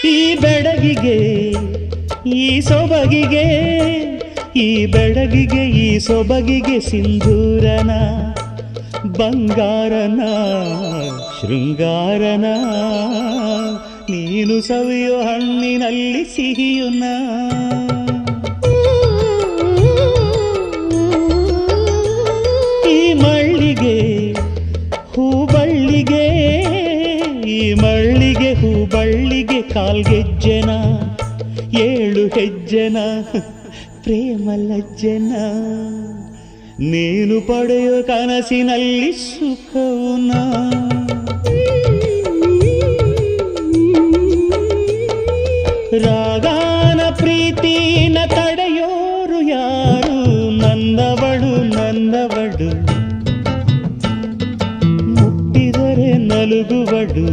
ಈ ಬೆಡಗಿಗೆ ಈ ಸೊಬಗಿಗೆ ಈ ಬೆಡಗಿಗೆ ಈ ಸೊಬಗಿಗೆ ಸಿಂಧೂರನ ಬಂಗಾರನ ಶೃಂಗಾರನ ನೀನು ಸವಿಯೋ ಹಣ್ಣಿನಲ್ಲಿ ಸಿಹಿಯುನ ಈ ಮಳ್ಳಿಗೆ ಹೂಬಳ್ಳಿಗೆ ಈ ಮಳ್ಳಿಗೆ ಹೂಬಳ್ಳಿಗೆ ಕಾಲ್ಗೆಜ್ಜೆನ 7 ಹೆಜ್ಜೆನ ಪ್ರೇಮ ಲಜ್ಜೆನ ನೀನು ಪಡೆಯೋ ಕನಸಿನಲ್ಲಿ ಸುಖವುನ ರಾಗಾನ ಪ್ರೀತಿನ ತಡೆಯೋರು ಯಾರು ನನ್ನವಳು ನನ್ನವಳು ಮುಟ್ಟಿದರೆ ನಲುಗುವಡು